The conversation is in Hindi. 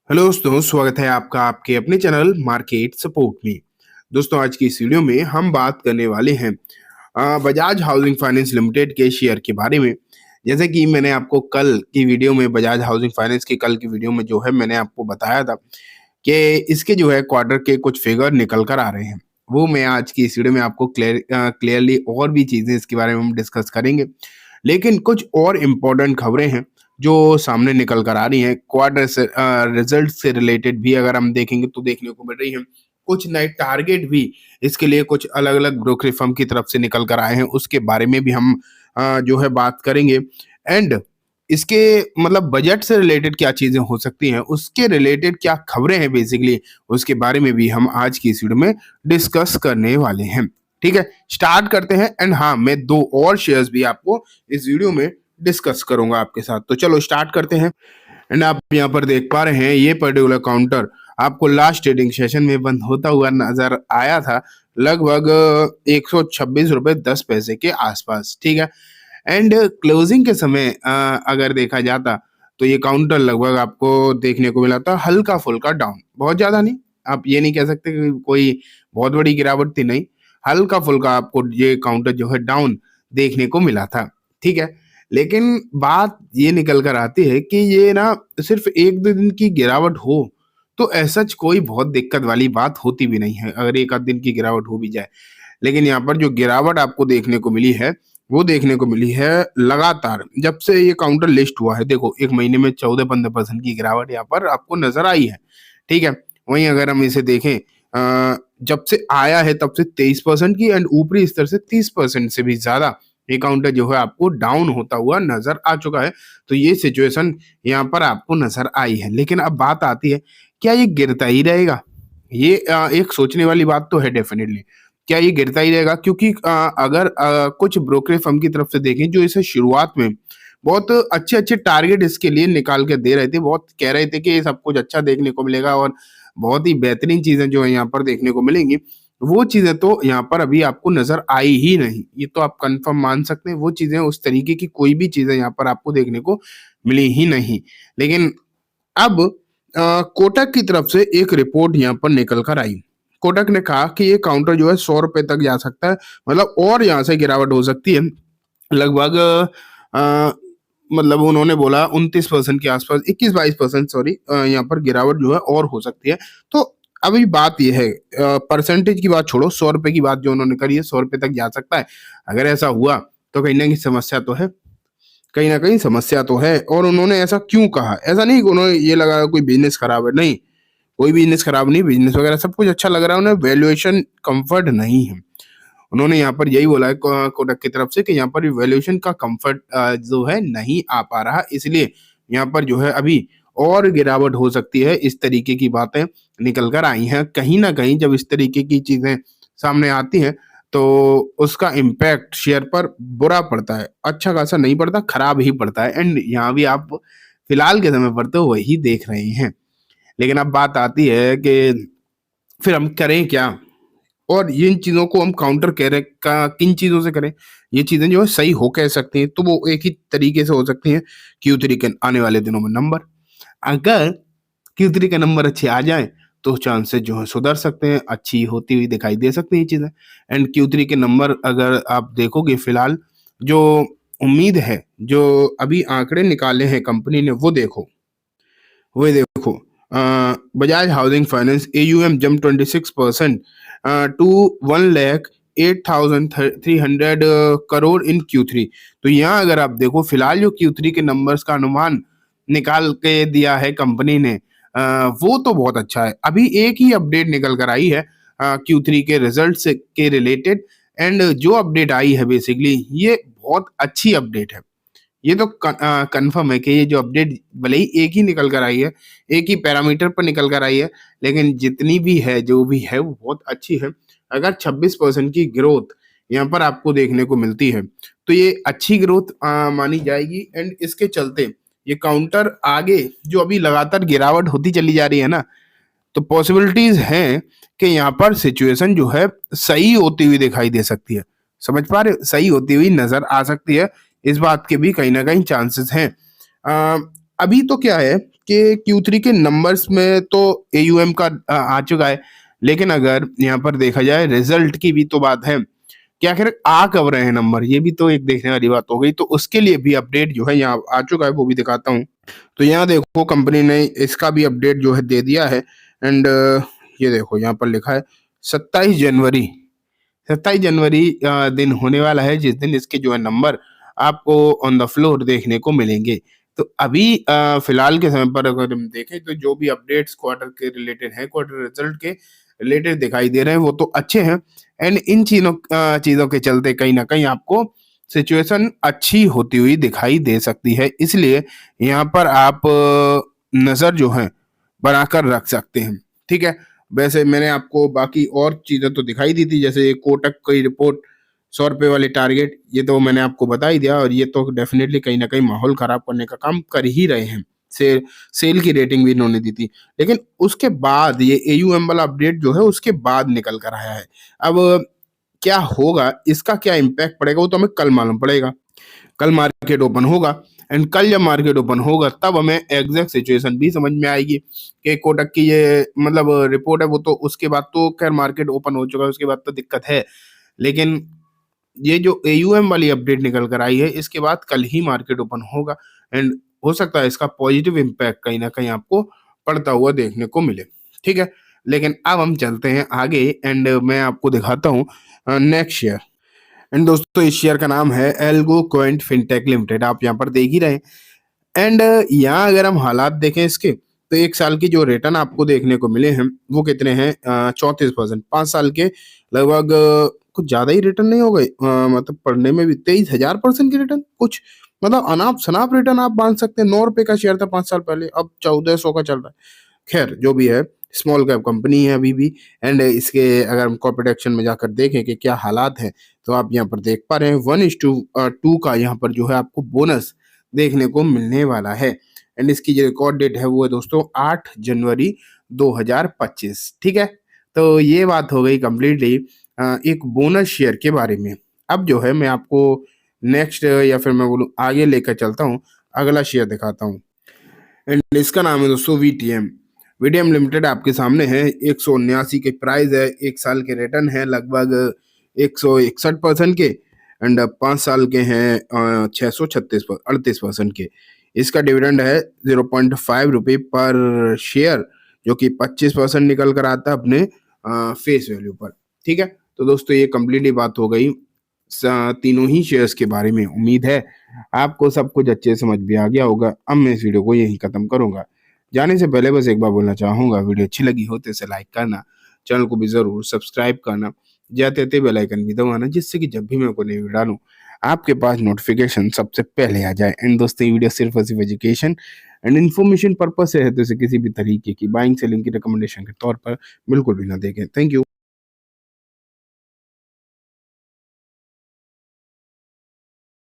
हेलो दोस्तों, स्वागत है आपका आपके अपने चैनल मार्केट सपोर्ट में। दोस्तों, आज की इस वीडियो में हम बात करने वाले हैं बजाज हाउसिंग फाइनेंस लिमिटेड के शेयर के बारे में। जैसे कि मैंने आपको कल की वीडियो में बजाज हाउसिंग फाइनेंस की कल की वीडियो में जो है मैंने आपको बताया था कि इसके जो है क्वार्टर के कुछ फिगर निकल कर आ रहे हैं। वो मैं आज की इस वीडियो में आपको क्लियरली और भी चीज़ें इसके बारे में हम डिस्कस करेंगे। लेकिन कुछ और इम्पोर्टेंट खबरें हैं जो सामने निकल कर आ रही हैं। क्वार्टर से रिजल्ट से रिलेटेड भी अगर हम देखेंगे तो देखने को मिल रही हैं। कुछ नए टारगेट भी इसके लिए कुछ अलग-अलग ब्रोकरेज फर्म की तरफ से निकल कर आए हैं, उसके बारे में भी हम जो है बात करेंगे। एंड इसके मतलब बजट से रिलेटेड क्या चीज़ें हो सकती हैं, उसके रिलेटेड क्या खबरें हैं बेसिकली, उसके बारे में भी हम आज की इस वीडियो में डिस्कस करने वाले हैं। ठीक है, स्टार्ट करते हैं। एंड हाँ, मैं 2 और शेयर्स भी आपको इस वीडियो में डिस्कस करूंगा आपके साथ। तो चलो स्टार्ट करते हैं। एंड आप यहाँ पर देख पा रहे हैं ये पर्टिकुलर काउंटर आपको लास्ट ट्रेडिंग सेशन में बंद होता हुआ नजर आया था, लगभग 126 रुपए 10 पैसे के आसपास। ठीक है, एंड क्लोजिंग के समय अगर देखा जाता तो ये काउंटर लगभग आपको देखने को मिला था हल्का फुल्का डाउन, बहुत ज्यादा नहीं। आप ये नहीं कह सकते कि कोई बहुत बड़ी गिरावट थी, नहीं, हल्का फुल्का आपको ये काउंटर जो है डाउन देखने को मिला था। ठीक है, लेकिन बात ये निकल कर आती है कि ये ना सिर्फ एक दो दिन की गिरावट हो तो ऐसा कोई बहुत दिक्कत वाली बात होती भी नहीं है, अगर एक आध दिन की गिरावट हो भी जाए। लेकिन यहाँ पर जो गिरावट आपको देखने को मिली है वो देखने को मिली है लगातार जब से ये काउंटर लिस्ट हुआ है। देखो, एक महीने में 14-15% की गिरावट यहाँ पर आपको नजर आई है। ठीक है, वहीं अगर हम इसे देखें जब से आया है तब से 23% की, एंड ऊपरी स्तर से 30% से भी ज्यादा ये काउंटर जो है आपको डाउन होता हुआ नजर आ चुका है। तो ये सिचुएशन यहाँ पर आपको नजर आई है। लेकिन अब बात आती है, क्या ये गिरता ही रहेगा? ये एक सोचने वाली बात तो है डेफिनेटली। क्या ये गिरता ही रहेगा? क्योंकि अगर कुछ ब्रोकरेज फर्म की तरफ से देखें जो इसे शुरुआत में बहुत अच्छे-अच्छे टारगेट इसके लिए निकाल के दे रहे थे, बहुत कह रहे थे कि ये सब कुछ अच्छा देखने को मिलेगा और बहुत ही बेहतरीन चीज़ें जो है यहाँ पर देखने को मिलेंगी। वो चीज़ें तो यहाँ पर अभी आपको नज़र आई ही नहीं। ये तो आप कन्फर्म मान सकते हैं, वो चीज़ें उस तरीके की कोई भी चीज़ें यहाँ पर आपको देखने को मिली ही नहीं। लेकिन अब कोटक की तरफ से एक रिपोर्ट यहाँ पर निकल कर आई। कोटक ने कहा कि ये काउंटर जो है 100 रुपए तक जा सकता है, मतलब और यहाँ से गिरावट हो सकती है। लगभग अ, मतलब उन्होंने बोला 29% के आसपास, 21-22% सॉरी, यहाँ पर गिरावट जो है और हो सकती है। तो अभी बात ये है, परसेंटेज की बात छोड़ो, 100 रुपए की बात जो उन्होंने करी है, 100 रुपए तक जा सकता है। अगर ऐसा हुआ तो कहीं ना कहीं समस्या तो है, कहीं न कहीं समस्या तो है। और उन्होंने ऐसा क्यों कहा? ऐसा नहीं कि उन्होंने ये लगाया कोई बिज़नेस खराब है, नहीं, कोई बिज़नेस खराब नहीं, बिज़नेस वगैरह सब कुछ अच्छा लग रहा है, उन्हें वैल्यूएशन कम्फर्ट नहीं है। उन्होंने यहाँ पर यही बोला है कोटक की तरफ से कि यहाँ पर वैल्यूएशन का कम्फर्ट जो है नहीं आ पा रहा, इसलिए यहाँ पर जो है अभी और गिरावट हो सकती है। इस तरीके की बातें निकल कर आई हैं। कहीं न कहीं जब इस तरीके की चीज़ें सामने आती हैं तो उसका इम्पैक्ट शेयर पर बुरा पड़ता है, अच्छा खासा नहीं पड़ता, खराब ही पड़ता है। एंड यहाँ भी आप फिलहाल के समय पर तो वही देख रहे हैं। लेकिन अब बात आती है कि फिर हम करें क्या? और इन चीज़ों को हम काउंटर करें का किन चीज़ों से करें? ये चीज़ें जो है सही हो कैसे सकती हैं? तो वो एक ही तरीके से हो सकती हैं, Q3 के आने वाले दिनों में नंबर। अगर Q3 के नंबर अच्छे आ जाएँ, तो चांसेस जो है सुधर सकते हैं, अच्छी होती हुई दिखाई दे सकती हैं ये चीज़ें। एंड Q3 के नंबर अगर आप देखोगे फिलहाल जो उम्मीद है, जो अभी आंकड़े निकाले हैं कंपनी ने, वो देखो, Bajaj housing finance AUM jump 26% to 1,08,300 crore in Q3। तो यहाँ अगर आप देखो फिलहाल जो Q3 के नंबर्स का अनुमान निकाल के दिया है कंपनी ने, वो तो बहुत अच्छा है। अभी एक ही अपडेट निकल कर आई है Q3 के रिजल्ट से के रिलेटेड, एंड जो अपडेट आई है बेसिकली ये बहुत अच्छी अपडेट है। ये तो कंफर्म है कि ये जो अपडेट भले ही एक ही निकल कर आई है, एक ही पैरामीटर पर निकल कर आई है, लेकिन जितनी भी है, जो भी है, वो बहुत अच्छी है। अगर 26% की ग्रोथ यहाँ पर आपको देखने को मिलती है तो ये अच्छी ग्रोथ मानी जाएगी। एंड इसके चलते ये काउंटर आगे जो अभी लगातार गिरावट होती चली जा रही है ना, तो पॉसिबिलिटीज हैं कि यहाँ पर सिचुएशन जो है सही होती हुई दिखाई दे सकती है। समझ पा रहे हो? सही होती हुई नजर आ सकती है। इस बात के भी कहीं ना कहीं चांसेस हैं। अभी तो क्या है के Q3 के नंबर्स में तो AUM का आ चुका है, लेकिन अगर यहाँ पर देखा जाए रिजल्ट की भी तो बात है कि आखिर आ कब रहे हैं नंबर, ये भी तो एक देखने वाली बात हो गई। तो उसके लिए भी अपडेट जो है यहाँ आ चुका है, वो भी दिखाता हूँ। तो यहाँ देखो कंपनी ने इसका भी अपडेट जो है दे दिया है। एंड ये देखो यहाँ पर लिखा है 27 जनवरी 27 जनवरी दिन होने वाला है, जिस दिन इसके जो है नंबर आपको ऑन द फ्लोर देखने को मिलेंगे। तो अभी फिलहाल के समय पर अगर हम देखें तो जो भी अपडेट्स क्वार्टर के रिलेटेड है, क्वार्टर रिजल्ट के रिलेटेड दिखाई दे रहे हैं, वो तो अच्छे हैं। एंड इन चीज़ों के चलते कहीं ना कहीं आपको सिचुएशन अच्छी होती हुई दिखाई दे सकती है, इसलिए यहाँ पर आप नज़र जो है बनाकर रख सकते हैं। ठीक है, वैसे मैंने आपको बाकी और चीज़ें तो दिखाई दी थी, जैसे कोटक की रिपोर्ट 100 रुपये वाले टारगेट, ये तो मैंने आपको बता ही दिया, और ये तो डेफिनेटली कहीं ना कहीं माहौल खराब करने का काम कर ही रहे हैं। सेल की रेटिंग भी इन्होंने दी थी, लेकिन उसके बाद ये AUM वाला अपडेट जो है उसके बाद निकल कर आया है। अब क्या होगा, इसका क्या इम्पैक्ट पड़ेगा, वो तो हमें कल मालूम पड़ेगा। कल मार्केट ओपन होगा, एंड कल जब मार्केट ओपन होगा तब हमें एग्जैक्ट सिचुएशन भी समझ में आएगी कि कोटक की ये मतलब रिपोर्ट है, वो तो उसके बाद तो खैर मार्केट ओपन हो चुका है, उसके बाद तो दिक्कत है। लेकिन ये जो AUM वाली अपडेट निकल कर आई है, इसके बाद कल ही मार्केट ओपन होगा, एंड हो सकता है इसका पॉजिटिव इम्पैक्ट कहीं ना कहीं आपको पड़ता हुआ देखने को मिले। ठीक है, लेकिन अब हम चलते हैं आगे, एंड मैं आपको दिखाता हूँ नेक्स्ट शेयर। एंड दोस्तों इस शेयर का नाम है एल्गो क्वांट फिनटेक लिमिटेड, आप यहाँ पर देख ही रहे हैं। एंड यहाँ अगर हम हालात देखें इसके, तो 1 साल की जो रिटर्न आपको देखने को मिले हैं वो कितने हैं, 34%। 5 साल के लगभग कुछ ज्यादा ही रिटर्न नहीं हो गए, मतलब पढ़ने में भी 23,000% की रिटर्न, कुछ मतलब अनाप शनाप रिटर्न आप मान सकते हैं। 9 रुपए का शेयर था 5 साल पहले, अब 1400 का चल रहा है। खैर जो भी है, स्मॉल कैप कंपनी है अभी भी। एंड इसके अगर हम कॉर्पोरेट एक्शन में जाकर देखें कि क्या हालात हैं, तो आप यहाँ पर देख पा रहे हैं 1:2 का यहाँ पर जो है आपको बोनस देखने को मिलने वाला है। एंड इसकी जो रिकॉर्ड डेट है वो है दोस्तों 8 जनवरी 2025। ठीक है, तो ये बात हो गई कम्प्लीटली एक बोनस शेयर के बारे में। अब जो है मैं आपको नेक्स्ट या फिर मैं बोलूँ आगे लेकर चलता हूँ, अगला शेयर दिखाता हूँ। एंड इसका नाम है दोस्तों VTM लिमिटेड आपके सामने है। 179 के प्राइस है, 1 साल के रिटर्न है लगभग 161% के, एंड 5 साल के हैं 638% के। इसका डिविडेंड है 0.5 रुपये पर शेयर, जो कि 25% निकल कर आता है अपने फेस वैल्यू पर। ठीक है, तो दोस्तों ये कम्प्लीटली बात हो गई तीनों ही शेयर्स के बारे में। उम्मीद है आपको सब कुछ अच्छे से समझ भी आ गया होगा। अब मैं इस वीडियो को यहीं खत्म करूंगा। जाने से पहले बस एक बार बोलना चाहूंगा, वीडियो अच्छी लगी हो तो इसे लाइक करना, चैनल को भी जरूर सब्सक्राइब करना, जाते जाते बेल आइकन भी दबाना, जिससे कि जब भी मैं कोई नई वीडियो डालूं आपके पास नोटिफिकेशन सबसे पहले आ जाए। एंड दोस्तों ये वीडियो सिर्फ और सिर्फ एजुकेशन एंड इन्फॉर्मेशन पर्पज से है, तो इसे किसी भी तरीके की बाइंग सेलिंग की रिकमेंडेशन के तौर पर बिल्कुल भी ना देखें। Thank you.